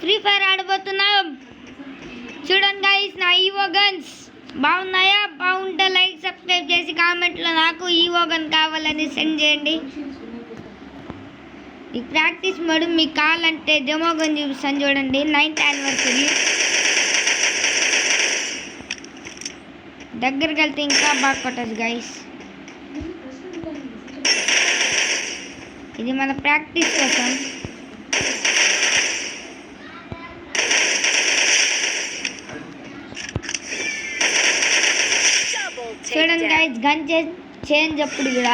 Free fire ఆడబోతున్నాం. చూడండి guys, నా EO guns బాగున్నాయా? బాగుంటే లైక్ సబ్స్క్రైబ్ చేసి కామెంట్లో నాకు ఈవో గన్ కావాలని సెండ్ చేయండి. ఈ ప్రాక్టీస్ మోడ్ మీకు కావాలంటే డెమో గన్ చూపిస్తాను చూడండి. 9th యానివర్సరీ దగ్గరికి వెళ్తే ఇంకా బాగా కొట్టచ్చు గైస్. ఇది మన ప్రాక్టీస్ కోసం. చూడండి గైస్, గన్ చేంజ్ అప్పుడు కూడా